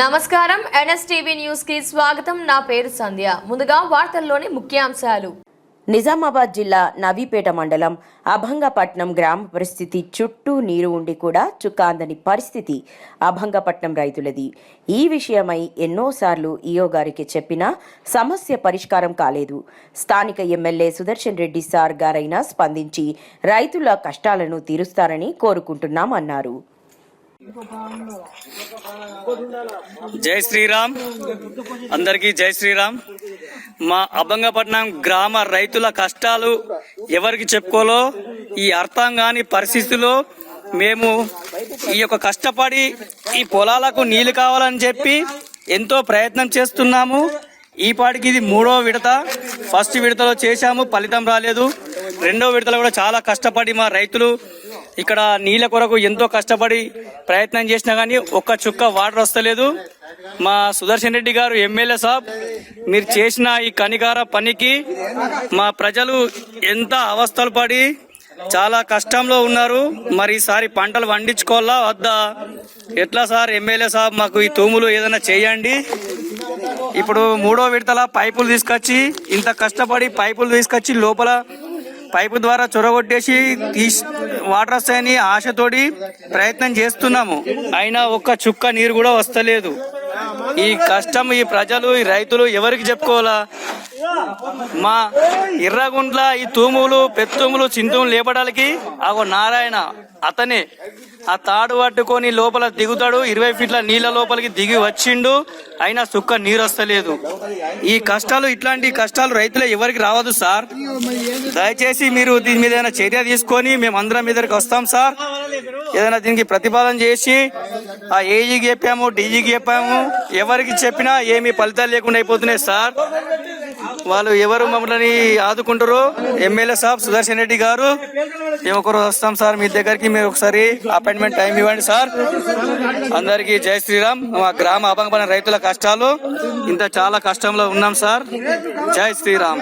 నమస్కారం NSTV news కి స్వాగతం. నా పేరు సంధ్య. ముందుగా వార్తల్లోని ముఖ్యాంశాలు. నిజామాబాద్ జిల్లా నవీపేట మండలం అభంగపట్నం గ్రామ పరిస్థితి చుట్టూ నీరు ఉండి కూడా చుక్కాందని పరిస్థితి అభంగపట్నం రైతులది. ఈ విషయమై ఎన్నోసార్లు ఈఓ గారికి చెప్పినా సమస్య పరిష్కారం కాలేదు. స్థానిక ఎమ్మెల్యే సుదర్శన్ రెడ్డి సార్ గారైనా స్పందించి రైతుల కష్టాలను తీరుస్తారని కోరుకుంటున్నామన్నారు. జై శ్రీరామ్. అందరికీ జై శ్రీరామ్. మా అభంగపట్నం గ్రామ రైతుల కష్టాలు ఎవరికి చెప్పుకోలో ఈ అర్థం కాని పరిస్థితిలో మేము ఈ యొక్క కష్టపడి ఈ పొలాలకు నీళ్లు కావాలని చెప్పి ఎంతో ప్రయత్నం చేస్తున్నాము. ఈ పాటికి ఇది 3వ విడత. ఫస్ట్ విడతలో చేశాము, ఫలితం రాలేదు. 2వ విడతలో కూడా చాలా కష్టపడి మా రైతులు ఇక్కడ నీళ్ళ కొరకు ఎంతో కష్టపడి ప్రయత్నం చేసినా కానీ ఒక్క చుక్క వాటర్ వస్తలేదు. మా సుదర్శన్ రెడ్డి గారు ఎమ్మెల్యే సాబ్, మీరు చేసిన ఈ కనికార పనికి మా ప్రజలు ఎంత అవస్థలు పడి చాలా కష్టంలో ఉన్నారు. మరి ఈసారి పంటలు పండించుకోవాలా వద్దా? ఎట్లా సార్ ఎమ్మెల్యే సాబ్, మాకు ఈ తూములు ఏదైనా చేయండి. ఇప్పుడు 3వ విడతల పైపులు తీసుకొచ్చి ఇంత కష్టపడి పైపులు తీసుకొచ్చి లోపల పైపు ద్వారా చొరగొట్టేసి వాటర్ వస్తాయని ఆశతోటి ప్రయత్నం చేస్తున్నాము. అయినా ఒక్క చుక్క నీరు కూడా వస్తలేదు. ఈ కష్టం ఈ ప్రజలు ఈ రైతులు ఎవరికి చెప్పుకోవాలా? మా ఎర్రగుంట్ల ఈ తూములు పెత్తూములు చింతూములు లేపడానికి అగో నారాయణ అతనే ఆ తాడు పట్టుకొని లోపల దిగుతాడు. 20 ఫీట్ల నీళ్ళ లోపలికి దిగి వచ్చిండు, అయినా సుక్క నీరు వస్తలేదు. ఈ కష్టాలు ఇట్లాంటి కష్టాలు రైతులు ఎవరికి రావద్దు సార్. దయచేసి మీరు దీని మీద ఏదైనా చర్య తీసుకొని మేమందరం మీదకి వస్తాం సార్. ఏదైనా దీనికి ప్రతిపాదన చేసి ఆ ఏజీకి చెప్పాము, డీజీకి చెప్పాము, ఎవరికి చెప్పినా ఏమీ ఫలితాలు లేకుండా అయిపోతున్నాయి సార్. వాళ్ళు ఎవరు మమ్మల్ని ఆదుకుంటారు? ఎమ్మెల్యే సాబ్ సుదర్శన్ రెడ్డి గారు, మేము ఒకరు వస్తాం సార్ మీ దగ్గరికి. మీరు ఒకసారి అపాయింట్మెంట్ టైం ఇవ్వండి సార్. అందరికీ జై శ్రీరామ్. మా గ్రామ అభంగపట్నం రైతుల కష్టాలు ఇంత చాలా కష్టంలో ఉన్నాం సార్. జై శ్రీరామ్.